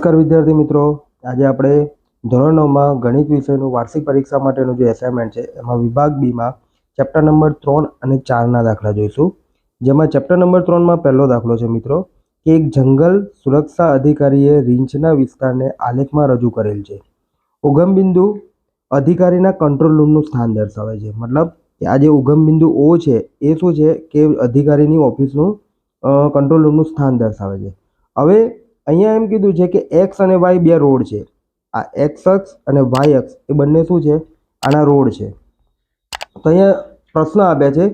નમસ્કાર વિદ્યાર્થી મિત્રો, આજે આપણે ધોરણ 9માં ગણિત વિષયનું વાર્ષિક પરીક્ષા માટેનું જે એસાઇનમેન્ટ છે એમાં વિભાગ બીમાં ચેપ્ટર નંબર 3 અને 4ના દાખલા જોઈશું. જેમાં ચેપ્ટર નંબર 3માં પહેલો દાખલો છે મિત્રો કે એક જંગલ સુરક્ષા અધિકારીએ રીંછના વિસ્તારને આલેખમાં રજૂ કરેલ છે. ઉગમ બિંદુ અધિકારીના કંટ્રોલ રૂમનું સ્થાન દર્શાવે છે. મતલબ કે આ જે ઉગમ બિંદુ O છે એ શું છે કે અધિકારીની ઓફિસનું કંટ્રોલ રૂમનું સ્થાન દર્શાવે છે. હવે અહીંયા એમ કીધું છે કે એક્સ અને વાય બે રોડ છે. આ એક્સ અક્ષ અને વાય અક્ષ એ બંને શું છે? આના રોડ છે. તો અહીંયા પ્રશ્ન આપ્યા છે,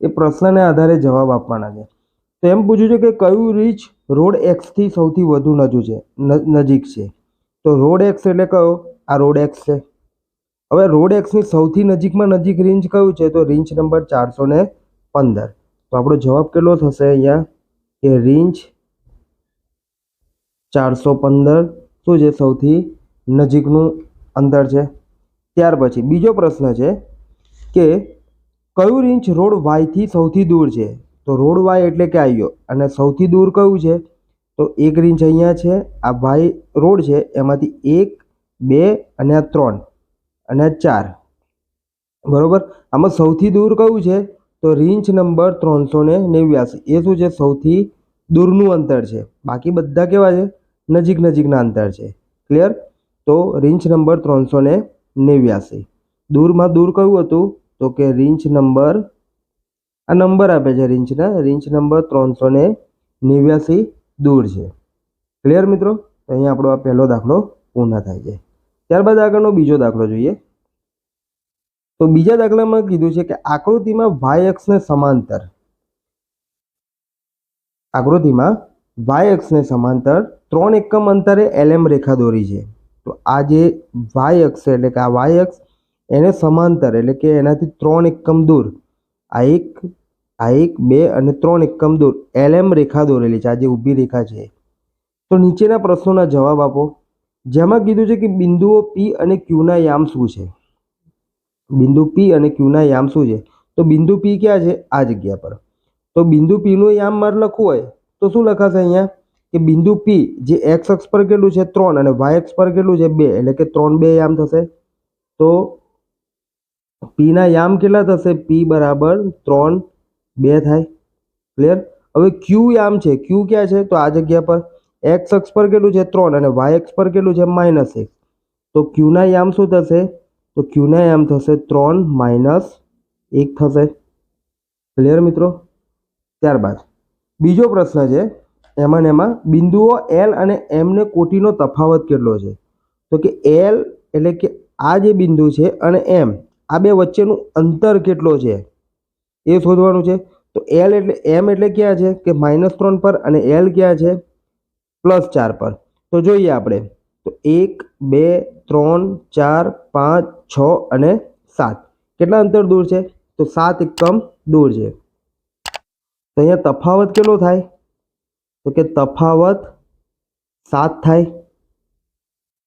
એ પ્રશ્નને આધારે જવાબ આપવાના છે. તો એમ પૂછ્યું છે કે કયું રીંછ રોડ એક્સથી સૌથી વધુ નજીક છે? તો રોડ એક્સ એટલે કયો? આ રોડ એક્સ છે. હવે રોડ એક્સની સૌથી નજીકમાં નજીક રીંછ કયું છે? તો રીંછ નંબર 415. તો આપણો જવાબ કેટલો થશે અહીંયા કે રીંછ 415 શું છે? સૌથી નજીકનું અંતર છે. ત્યાર પછી બીજો પ્રશ્ન છે કે કયું રીંછ રોડ વાયથી સૌથી દૂર છે? તો રોડ વાય એટલે કે આવ્યો અને સૌથી દૂર કયું છે? તો એક રીંછ અહીંયા છે. આ વાય રોડ છે એમાંથી 1 2 અને આ 3 અને આ 4. બરોબર. આમાં સૌથી દૂર કયું છે? તો રીંછ નંબર 389. એ શું છે? સૌથી દૂરનું અંતર છે. બાકી બધા કેવા છે? નજીકના અંતર છે. ક્લિયર? તો રીંછ નંબર 389. દૂરમાં દૂર કયું હતું? તો કે રીંછ નંબર, આ નંબર આપે છે રીંછના, રીંછ નંબર 389 દૂર છે. ક્લિયર મિત્રો? તો અહીંયા આપણો આ પહેલો દાખલો પૂર્ણ થાય છે. ત્યારબાદ આગળનો બીજો દાખલો જોઈએ. તો બીજા દાખલામાં કીધું છે કે આકૃતિમાં વાય અક્ષને સમાંતર, આકૃતિમાં વાય અક્ષને સમાંતર 3 એકમ અંતરે LM રેખા દોરી છે. તો આ જે વાય અક્ષ છે એટલે કે આ વાય અક્ષ એને સમાંતર એટલે કે એનાથી 3 એકમ દૂર, આ 1 2 અને 3 એકમ દૂર LM રેખા દોરેલી છે. આ જે ઊભી રેખા છે. તો નીચેના પ્રશ્નોના જવાબ આપો. જેમાં કીધું છે કે બિંદુઓ P અને Q ના યામ શું છે? બિંદુ P અને Q ના યામ શું છે? તો બિંદુ P ક્યાં છે? આ જગ્યા પર. તો બિંદુ P નું યામ મારે લખવું હોય તો શું લખાશે અહીંયા કે બિંદુ P જે x અક્ષ પર કેટલું છે? 3 અને y અક્ષ પર કેટલું છે? 2. એટલે કે 3 2 યામ થશે. તો P ના યામ કેટલા થશે? P બરાબર 3 2 થાય. ક્લિયર? હવે Q યામ છે. Q ક્યાં છે? તો આ જગ્યા પર. x અક્ષ પર કેટલું છે? 3 અને y અક્ષ પર કેટલું છે? -1. તો Q ના યામ શું થશે? તો Q ના યામ થશે 3 - 1 થશે. ક્લિયર મિત્રો? ત્યારબાદ બીજો પ્રશ્ન છે, એમાં બિંદુઓ L અને M ને કોટીનો તફાવત કેટલો છે? તો કે L એટલે કે આ જે બિંદુ છે અને M, આ બે વચ્ચેનું અંતર કેટલો છે એ શોધવાનું છે. તો L એટલે M એટલે ક્યાં છે કે -3 પર અને L ક્યાં છે? +4 પર. તો જોઈએ આપણે. તો 1 2 3 4 5 6 અને 7 કેટલા અંતર દૂર છે? તો 7 એકમ દૂર છે. તો અહીંયા તફાવત કેટલો થાય? તો કે તફાવત 7 થાય.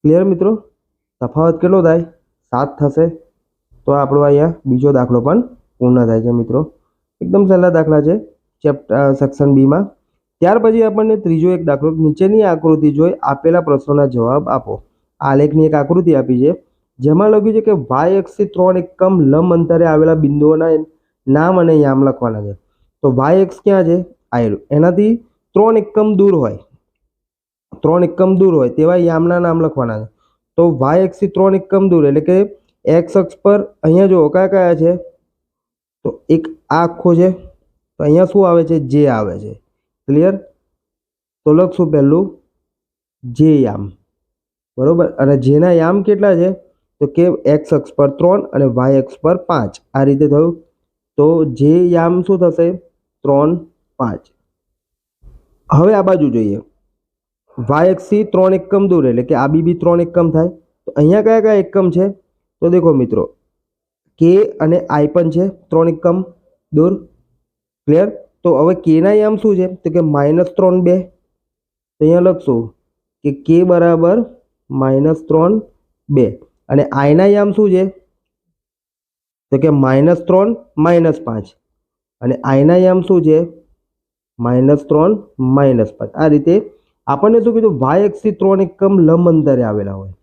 ક્લિયર મિત્રો? તફાવત કેટલો થાય? 7 થશે. તો આપણો અહીંયા બીજો દાખલો પણ પૂર્ણ થાય છે મિત્રો. એકદમ સહેલા દાખલા છે ચેપ્ટર સેક્શન બીમાં. ત્યાર પછી આપણને ત્રીજો એક દાખલો, નીચેની આકૃતિ જોઈ આપેલા પ્રશ્નોના જવાબ આપો. આલેખની એક આકૃતિ આપી છે જેમાં લખ્યું છે કે વાય અક્ષથી 3 એકમ લંબ અંતરે આવેલા બિંદુઓના નામ અને યામ લખવાના છે. તો વાય અક્ષ ક્યાં છે? આયરું. એનાથી 3 એકમ દૂર હોય, 3 એકમ દૂર હોય તેવા યામના નામ લખવાના છે. તો વાય અક્ષથી 3 એકમ દૂર એટલે કે એક્સ અક્ષ પર અહીંયા જો કયા છે? તો એક આ આખો છે. તો અહીંયા શું આવે છે? જે આવે છે. ક્લિયર? તો લખશું પહેલું જે યામ. બરોબર. અને જેના યામ કેટલા છે? તો કે એક્સ અક્ષ પર 3 અને વાય અક્ષ પર 5. આ રીતે થયું. તો જે યામ શું થશે? 3 5. હવે આ બાજુ જોઈએ. વાય અક્ષથી 3 એકમ દૂર એટલે કે આ બી 3 એકમ થાય. તો અહીંયા કયા એકમ છે? તો દેખો મિત્રો, કે અને આઈ પણ છે 3 એકમ દૂર. ક્લિયર? તો હવે કે ના યામ શું છે? તો કે -3 2. તો અહીંયા લખશું કે કે બરાબર -3 2 અને આઈ ના યામ શું છે? તો કે -3 -5 અને આઈ ના યામ શું છે? -3 -5. આ રીતે આપણને શું કીધું વાય એક્સથી 3 એકમ લંબ અંતરે આવેલા હોય,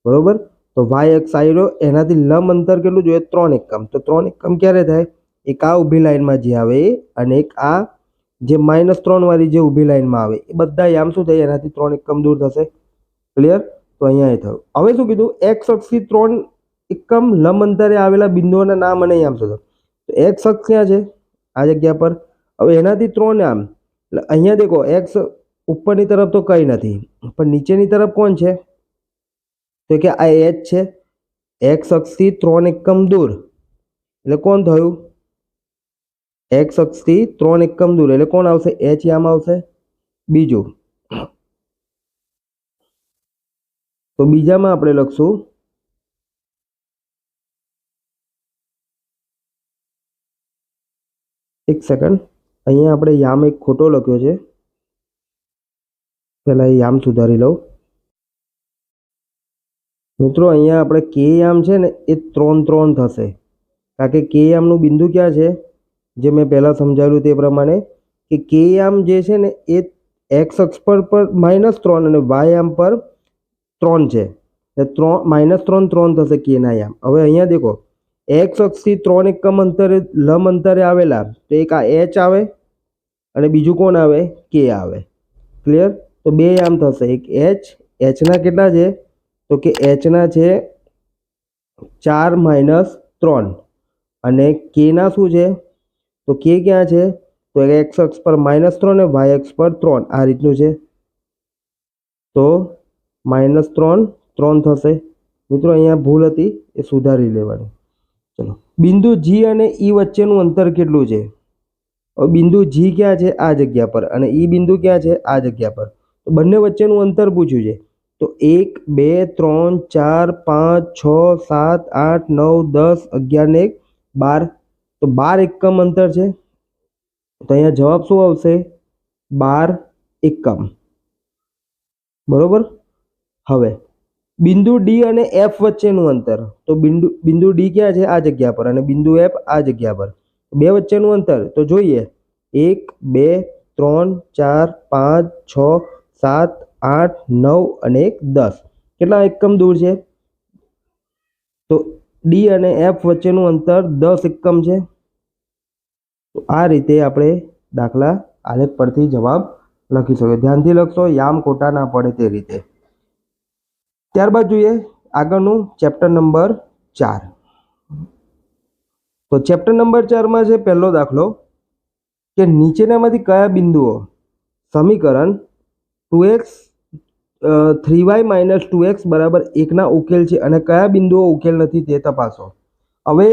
બરોબર. તો વાય એક્સ આવ્યો, એનાથી લંબ અંતર કેટલું જોઈએ? 3 એકમ. તો 3 એકમ ક્યારે થાય? એક આ ઊભી લાઈનમાં જે આવે એ, અને એક આ જે -3 વાળી જે ઊભી લાઈનમાં આવે એ બધા આમ શું થાય? એનાથી 3 એકમ દૂર થશે. ક્લિયર? તો અહીંયા એ થયું. હવે શું કીધું? એક્સ અક્ષથી 3 એકમ લંબ અંતરે આવેલા બિંદુઓના નામ અને આમ શોધો. તો એક્સ અક્ષ ક્યાં છે? આ જગ્યા પર. હવે એનાથી 3 આમ, એટલે અહીંયા દેખો એક્સ ઉપરની તરફ તો કંઈ નથી, પણ નીચેની તરફ કોણ છે? તો કે આ એચ છે. એક્સ અક્ષથી 3 એકમ દૂર એટલે કોણ થયું? એક્સ અક્ષથી 3 એકમ દૂર એટલે કોણ આવશે? એચ આમ આવશે. બીજું, તો બીજામાં આપણે લખશું એક સેકન્ડ, અહીંયા આપણે યામ એક ખોટો લખ્યો છે, પહેલા એ યામ સુધારી લઉં. મિત્રો અહીંયા આપણે કે યામ છે ને એ 3 3 થશે, કારણ કે કે યામનું બિંદુ ક્યાં છે? જે મેં પહેલાં સમજાવ્યું તે પ્રમાણે કે કે યામ જે છે ને એ એક્સ અક્ષ પર -3 અને વાય યામ પર 3 છે, એટલે -3 3 થશે કેના યામ. હવે અહીંયા દેખો એક્સ અક્ષથી 3 એકમ અંતરે લંબ અંતરે આવેલા તો એક આ એચ આવે અને બીજું કોણ આવે? કે આવે. ક્લિયર? તો બે યામ થશે, એક એચ. એચના કેટલા છે? તો કે એચના છે 4 - 3 અને કેના શું છે? તો કે ક્યાં છે? તો એક્સ અક્ષ પર -3 અને વાય અક્ષ પર 3 આ રીતનું છે. તો -3 3 થશે. મિત્રો અહીંયા ભૂલ હતી એ સુધારી લેવાની. ચલો, બિંદુ જી અને ઈ વચ્ચેનું અંતર કેટલું છે? હવે બિંદુ જી ક્યાં છે? આ જગ્યા પર, અને ઈ બિંદુ ક્યાં છે? આ જગ્યા પર. તો બંને વચ્ચેનું અંતર પૂછ્યું છે. તો 1 2 3 4 5 6 7 8 9 10 11 ને 12. તો 12 એકમ અંતર છે. તો અહીંયા જવાબ શું આવશે? 12 એકમ. બરોબર. હવે બિંદુ ડી અને એફ વચ્ચેનું અંતર, તો બિંદુ ડી ક્યાં છે? આ જગ્યા પર, અને બિંદુ એફ આ જગ્યા પર. બે વચ્ચેનું અંતર તો જોઈએ, 1 2 3 4 5 6 7 8 9 અને 10. કેટલા એકમ દૂર છે? તો ડી અને એફ વચ્ચેનું અંતર 10 એકમ છે. તો આ રીતે આપણે દાખલા આલેખ પરથી જવાબ લખી શકીએ. ધ્યાનથી લખશો, યામ ખોટા ના પડે તે રીતે. ત્યારબાદ જોઈએ આગળનું ચેપ્ટર નંબર 4. તો ચેપ્ટર નંબર 4માં છે પહેલો દાખલો કે નીચેનામાંથી કયા બિંદુઓ સમીકરણ 2x 3y - 2x = 1 ના ઉકેલ છે અને કયા બિંદુઓ ઉકેલ નથી તે તપાસો. હવે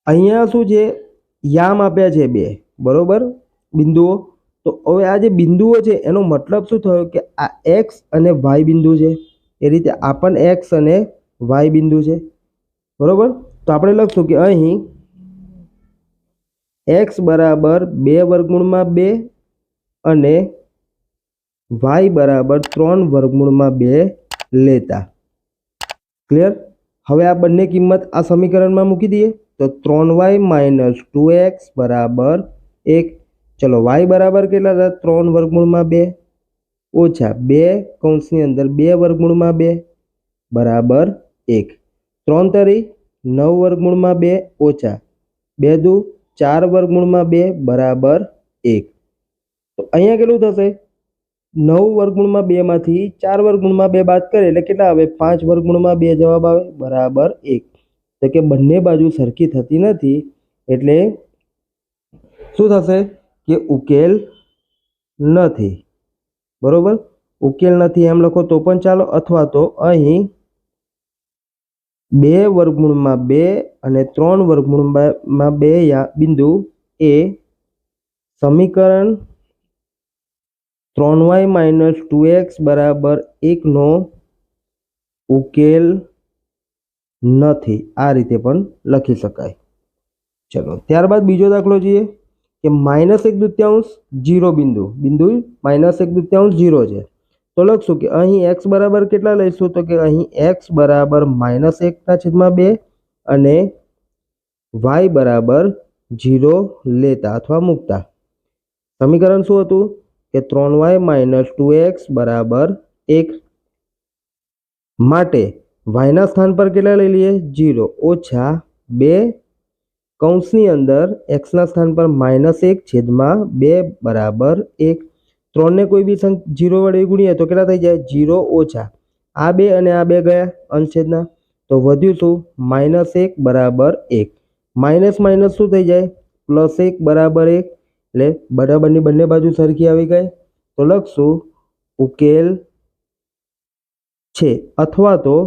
અહીંયા શું છે? યામ આપ્યા છે 2, બરોબર, બિંદુઓ. તો હવે આ જે બિંદુઓ છે એનો મતલબ શું થયો? કે આ એક્સ અને વાય બિંદુ છે, એ રીતે આ પણ એક્સ અને વાય બિંદુ છે, બરોબર. તો આપણે લખશું કે અહીં x = 2√2 અને y = 3√2 લેતા. ક્લિયર? હવે આ બંને કિંમત આ સમીકરણમાં મૂકી દઈએ તો 3y - 2x = 1. ચલો, y બરાબર કેટલા હતા? 3√2 ઓછા 2 કૌંસની અંદર 2√2 બરાબર 1. 3 તરી 9√2 ઓછા 2 દુ 4√2 બરાબર 1. તો અહીંયા કેટલું થશે? 9√2 માંથી 4√2 બાદ કરે એટલે કેટલા આવે? 5√2 જવાબ આવે બરાબર 1. તો કે બંને બાજુ સરખી થતી નથી, એટલે શું થશે? કે ઉકેલ નથી. બરોબર, ઉકેલ નથી એમ લખો તો પણ ચાલો, અથવા તો અહીં 2√2 અને 3√2 બિંદુ એ સમીકરણ 3y - 2x = 1 નો ઉકેલ નથી. આ રીતે પણ લખી શકાય. ચલો, ત્યારબાદ બીજો દાખલો જોઈએ કે -1/2 0 બિંદુ -1/2 0 છે. તો લખશું કે અહીં x બરાબર કેટલા લઈશું? તો કે અહીં x બરાબર -1/2 અને y બરાબર 0 લેતા અથવા મૂકતા. સમીકરણ શું હતું? કે 3y માઇનસ 2x બરાબર 1 માટે વાયના સ્થાન પર કેટલા લઈ લઈએ 0 ઓછા 2 કૌંસની અંદર એક્સના સ્થાન પર -1 છેદમાં 2 બરાબર 1 3ને કોઈ બી 0 વડે ગુણીએ તો કેટલા થઈ જાય 0 ઓછા આ 2 અને આ 2 ગયા અંશછેદના તો વધ્યું શું -1 બરાબર 1 માઇનસ માઇનસ શું થઈ જાય +1 બરાબર 1 એટલે બરાબરની બંને બાજુ સરખી આવી ગઈ તો લખશું ઉકેલ છે અથવા તો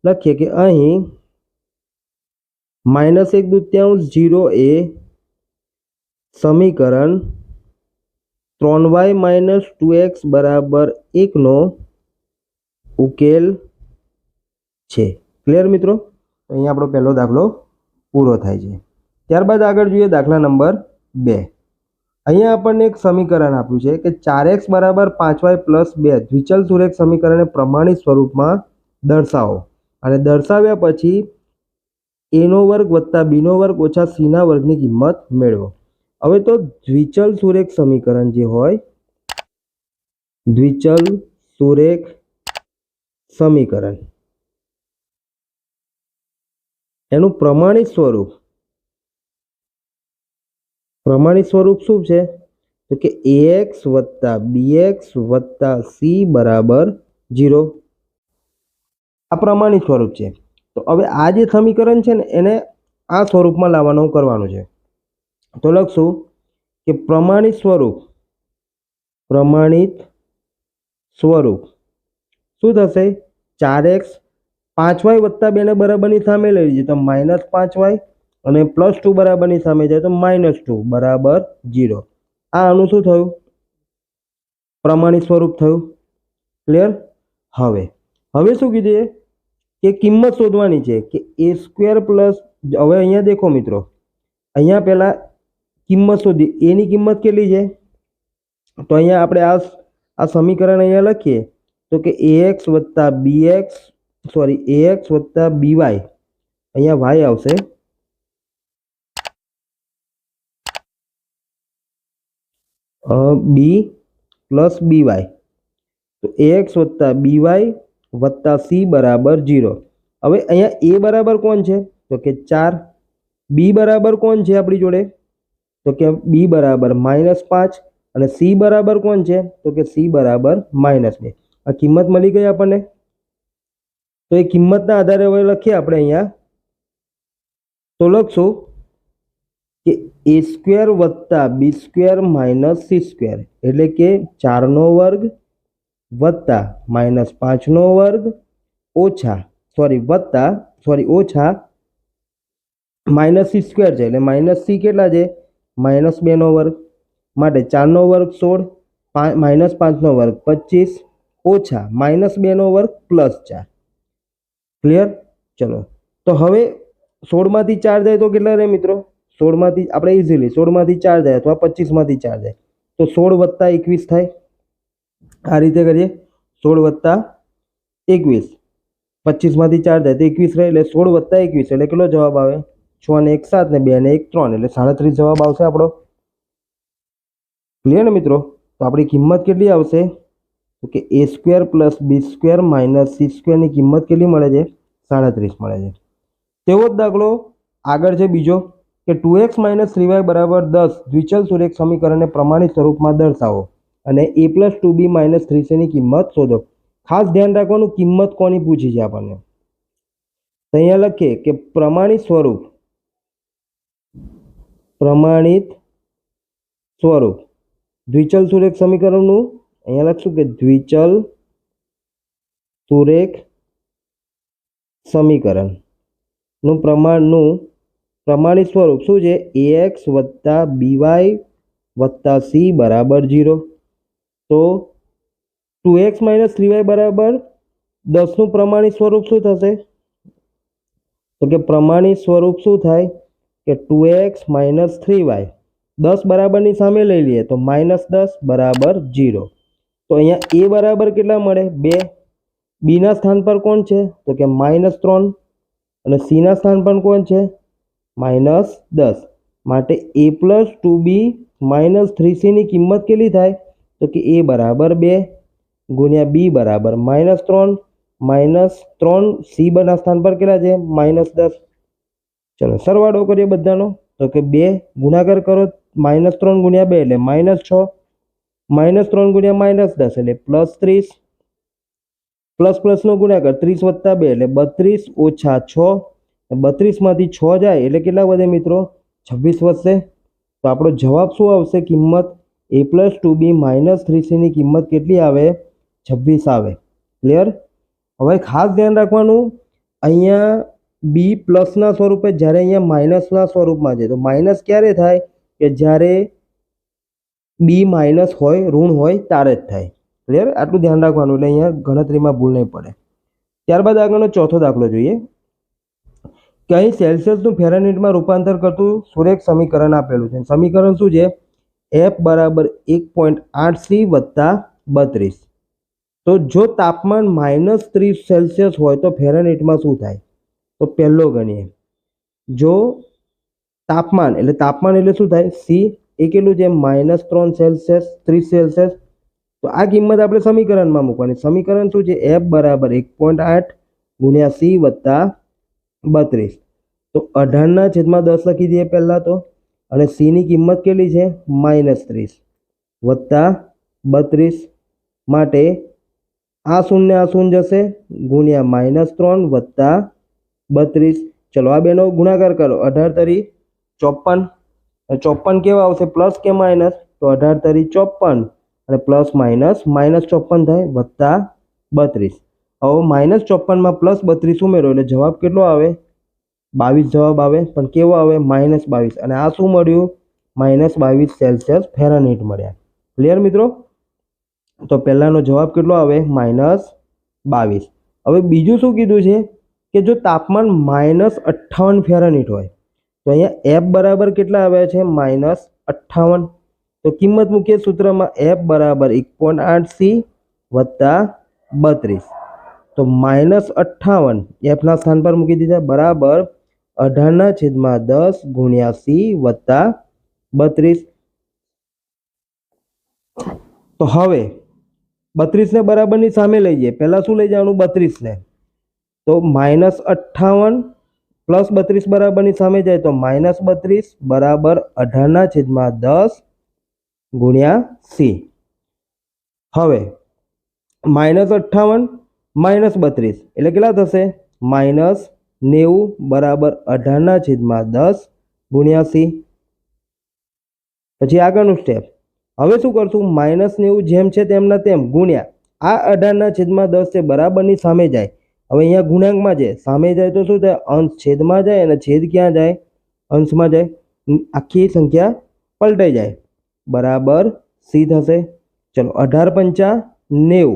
લખીએ કે અહીં -1/2 0 એ સમીકરણ 3y માઇનસ 2x બરાબર 1 નો ઉકેલ છે ક્લિયર મિત્રો અહીંયા આપણો પહેલો દાખલો પૂરો થાય છે ત્યારબાદ આગળ જોઈએ દાખલા નંબર 2 અહીંયા આપણને એક સમીકરણ આપ્યું છે કે 4x બરાબર 5y પ્લસ 2 દ્વિચલ સુરેખ સમીકરણને પ્રમાણિત સ્વરૂપમાં દર્શાવો અને દર્શાવ્યા પછી a નો વર્ગ વત્તા b નો વર્ગ ઓછા c ના વર્ગની કિંમત મેળવો હવે તો દ્વિચલ સુરેખ સમીકરણ જે હોય દ્વિચલ સુરેખ સમીકરણ એનું પ્રમાણિત સ્વરૂપ શું છે તો કે ax વત્તા bx વત્તા c બરાબર 0 આ પ્રમાણિત સ્વરૂપ છે તો હવે આ જે સમીકરણ છે ને એને આ સ્વરૂપમાં લાવવાનું કરવાનું છે તો લખશું કે પ્રમાણિત સ્વરૂપ શું થશે 4x 5y વત્તા 2 ને બરાબરની સામે લઈ લીધી તો -5y અને +2 બરાબરની સામે જાય તો -2 બરાબર 0 આ આનું શું થયું પ્રમાણિત સ્વરૂપ થયું ક્લિયર હવે શું કીધું કે કિંમત શોધવાની છે કે a² પ્લસ હવે અહીંયા દેખો મિત્રો અહીંયા પહેલા કિંમત શોધી a ની કિંમત કેટલી છે તો અહીંયા આપણે આ સમીકરણ અહીંયા લખીએ તો કે ax વત્તા by અહીંયા y આવશે b પ્લસ by તો ax વત્તા by વત્તા c બરાબર 0 હવે અહીંયા a બરાબર કોણ છે તો કે 4 b બરાબર કોણ છે આપણી જોડે તો કે b બરાબર -5 અને c બરાબર કોણ છે તો કે c બરાબર -2 આ કિંમત મળી ગઈ આપણને તો એ કિંમતના આધારે હવે લખીએ આપણે અહીંયા તો લખશું કે a² વત્તા b² માઇનસ c² એટલે કે 4નો વર્ગ વત્તા -5નો વર્ગ ઓછા -c² છે એટલે -c કેટલા છે -2નો વર્ગ માટે 4નો વર્ગ 16 -5નો વર્ગ 25 ઓછા -2નો વર્ગ +4 ક્લિયર ચલો તો હવે 16 માંથી 4 જાય તો કેટલા રહે મિત્રો 16 માંથી આપણે ઇઝીલી 16 માંથી 4 જાય અથવા 25 માંથી 4 જાય તો 16 વત્તા 21 થાય આ રીતે કરીએ 16 વત્તા 21 25 માંથી 4 જાય તો 21 રહે એટલે 16 વત્તા 21 એટલે કેટલો જવાબ આવે 6 ને 1 7 ને 2 ને 1 3 એટલે 37 જવાબ આવશે આપણો ક્લિયર ને મિત્રો તો આપણી કિંમત કેટલી આવશે તો કે a² plus b² minus c² ની કિંમત કેટલી મળે છે 37 મળે છે તેવો જ દાખલો આગળ છે બીજો કે 2x માઇનસ 3y બરાબર 10 દ્વિચલ સુરેખ સમીકરણને પ્રમાણિત સ્વરૂપમાં દર્શાવો અને a plus 2b minus 3c ની કિંમત શોધો ખાસ ધ્યાન રાખવાનું કિંમત કોની પૂછી છે આપણને તો અહીંયા લખીએ કે પ્રમાણિત સ્વરૂપ દ્વિચલ સુરેખ સમીકરણનું અહીંયા લખશું કે દ્વિચલ સુરેખ સમીકરણનું પ્રમાણિત સ્વરૂપ શું છે ax વત્તા by વત્તા c બરાબર 0 તો 2x માઇનસ 3y બરાબર 10 નું પ્રમાણિત સ્વરૂપ શું થશે તો કે પ્રમાણિત સ્વરૂપ શું થાય કે 2x માઇનસ 3y 10 બરાબરની સામે લઈ લઈએ તો -10 બરાબર 0 તો અહીંયા a બરાબર કેટલા મળે 2 b ના સ્થાન પર કોણ છે તો કે -3 અને c ના સ્થાન પર કોણ છે -10 માટે a plus 2b minus 3c ની કિંમત કેટલી થાય તો તો કે a બરાબર 2 ગુણ્યા b બરાબર -3 -3 c ના સ્થાન પર કેટલા છે -10. ચલો સરવાળો કરીએ બધાનો તો કે 2 ગુણાકાર કરો -3 ગુણ્યા 2 એટલે -6 -3 ગુણ્યા -10 એટલે +30 પ્લસ નો ગુણાકાર 30 + 2 એટલે 32 ઓછા 6 32 માંથી 6 જાય એટલે કેટલા વધે મિત્રો 26 વધશે. તો આપણો જવાબ શું આવશે કિંમત a + 2b - 3c ની કિંમત કેટલી આવે 26 આવે. ક્લિયર. હવે ખાસ ધ્યાન રાખવાનું અહીંયા b પ્લસના સ્વરૂપે જ્યારે અહીંયા માઇનસના સ્વરૂપમાં છે તો માઇનસ ક્યારે થાય કે જ્યારે b માઇનસ હોય ઋણ હોય ત્યારે જ થાય. ક્લિયર. આટલું ધ્યાન રાખવાનું એટલે અહીંયા ગણતરીમાં ભૂલ નહીં પડે. ત્યારબાદ આગળનો ચોથો દાખલો જોઈએ કે અહીં સેલ્સિયસનું ફેરનહીટમાં રૂપાંતર કરતું સુરેખ સમીકરણ આપેલું છે. સમીકરણ શું છે f બરાબર 1.8c + 32. તો જો તાપમાન -30 સેલ્સિયસ હોય તો ફેરનહીટમાં શું થાય તો પહેલો ગણીએ. જો તાપમાન એટલે શું થાય c એ કેટલું છે -3 સેલ્સિયસ 30 સેલ્સિયસ. તો આ કિંમત આપણે સમીકરણમાં મૂકવાની. સમીકરણ શું છે f બરાબર 1.8 ગુણ્યા c + 32. તો 18/10 લખી દઈએ પહેલા તો અને c ની કિંમત કેટલી છે -30 + 32 માટે આ શૂન્ય જશે ગુણ્યા -3 + 32. ચલો આ બેનો ગુણાકાર કરો 18 તરી 54. 54 કેવા આવશે પ્લસ કે માઇનસ તો 18 તરી 54 અને પ્લસ માઇનસ -54 થાય +32. હવે -54 માં +32 ઉમેરો એટલે જવાબ કેટલો આવે 22 જવાબ આવે પણ કેવો આવે -22 અને આ શું મળ્યું -22 સેલ્સિયસ ફેરનહીટ મળ્યા. ક્લિયર મિત્રો. તો પહેલાનો જવાબ કેટલો આવે -22. હવે બીજું શું કીધું છે કે જો તાપમાન -58 ફેરનહીટ હોય તો અહીંયા f બરાબર કેટલા આવ્યા છે -58. તો કિંમત મૂકીએ સૂત્રમાં f બરાબર 1.8c + 32. તો -58 f ના સ્થાન પર મૂકી દીધા બરાબર 18/10 ગુણ્યા c + 32. તો હવે 32 ને બરાબરની સામે લઈ જઈએ. પહેલા શું લઈ જવાનું 32 ને તો -58 + 32 બરાબરની સામે જાય તો -32 બરાબર 18/10 ગુણ્યા c. હવે -58 - 32 એટલે કેટલા થશે -90 બરાબર 18/10 ગુણ્યા c. પછી આગળનું સ્ટેપ. હવે શું કરશું -90 જેમ છે તેમના તેમ ગુણ્યા આ 18/10 છે બરાબરની સામે જાય. હવે અહીંયા ગુણાંકમાં છે સામે જાય તો શું થાય અંશ છેદમાં જાય અને છેદ ક્યાં જાય અંશમાં જાય. આખી સંખ્યા પલટાઈ જાય બરાબર c થશે. ચલો 18 × 90.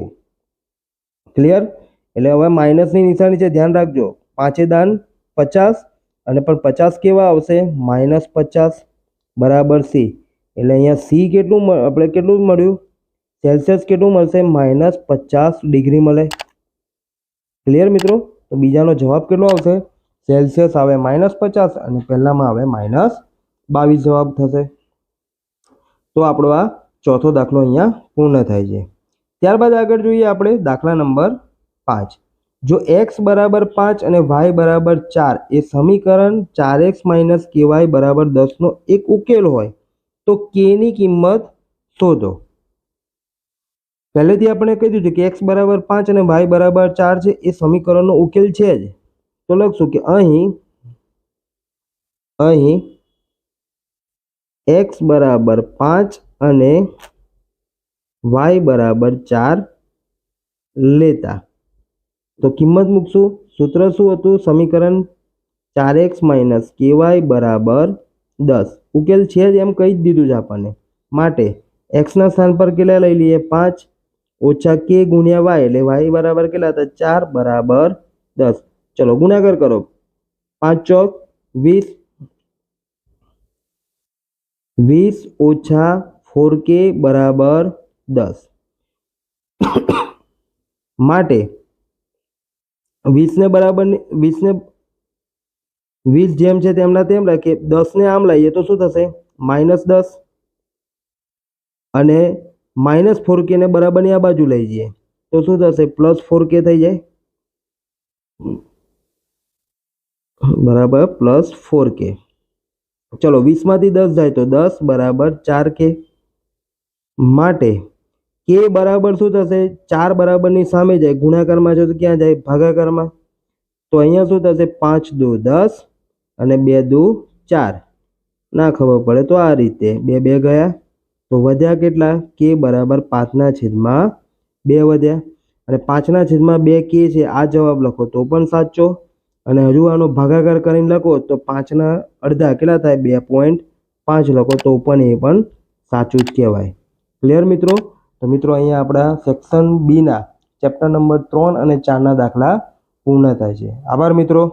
ક્લિયર. એટલે હવે માઇનસની નિશાની છે ધ્યાન રાખજો. 5 દાન 50 અને પણ 50 કેવા આવશે -50 બરાબર c. એટલે અહીંયા c કેટલું આપણે કેટલું મળ્યું સેલ્સિયસ કેટલું મળશે -50 ડિગ્રી મળે. ક્લિયર મિત્રો. તો બીજાનો જવાબ કેટલો આવશે સેલ્સિયસ આવે -50 અને પહેલામાં આવે -22 જવાબ થશે. તો આપણો આ ચોથો દાખલો અહીંયા પૂર્ણ થાય છે. ત્યારબાદ આગળ જોઈએ આપણે દાખલા નંબર 5. જો x બરાબર 5 અને y બરાબર 4 એ સમીકરણ 4x - ky બરાબર 10 નો એક ઉકેલ હોય તો k ની કિંમત શોધો. પહેલેથી આપણે કહી દીધું કે x બરાબર 5 અને y બરાબર 4 છે એ સમીકરણનો ઉકેલ છે જ. તો લખશું કે અહીં x બરાબર 5 અને y બરાબર 4 લેતા તો કિંમત મૂકશું. સૂત્ર શું હતું સમીકરણ 4x - ky બરાબર 10. ઉકેલ છે જ એમ કહી જ દીધું છે આપણને. માટે x ના સ્થાન પર કેટલા લઈ લઈએ 5 ઓછા k ગુણ્યા y એટલે y બરાબર કેટલા હતા 4 બરાબર 10. ચલો ગુણાકાર કરો 5 ચોક 20 20 ઓછા 4k બરાબર 10. માટે 20 ને બરાબર 20 જેમ છે તેમના તેમ રાખીએ 10 ને આમ લઈએ તો શું થશે -10 અને -4k ને બરાબરની આ બાજુ લઈ જઈએ તો શું થશે? +4k થઈ જાય, બરાબર +4k. ચલો 20 માંથી 10 જાય તો 10 બરાબર 4k. માટે k બરાબર શું થશે? 4 બરાબરની સામે જાય, ગુણાકારમાં છે તો ક્યાં જાય? ભાગાકારમાં. તો અહીંયા શું થશે? 5 દુ 10 અને 2 દુ 4. ના ખબર પડે તો આ રીતે 2 2 ગયા તો વધ્યા કેટલા? k બરાબર 5/2 વધ્યા. અને 5/2 k છે, આ જવાબ લખો તો પણ સાચો. અને હજુ આનો ભાગાકાર કરીને લખો તો 5/2 કેટલા થાય? 2.5 લખો તો પણ એ પણ સાચું જ કહેવાય. ક્લિયર મિત્રો? તો મિત્રો અહીંયા આપણા સેક્શન બી ના ચેપ્ટર નંબર 3 અને 4 ના દાખલા પૂર્ણ થાય છે. આભાર મિત્રો.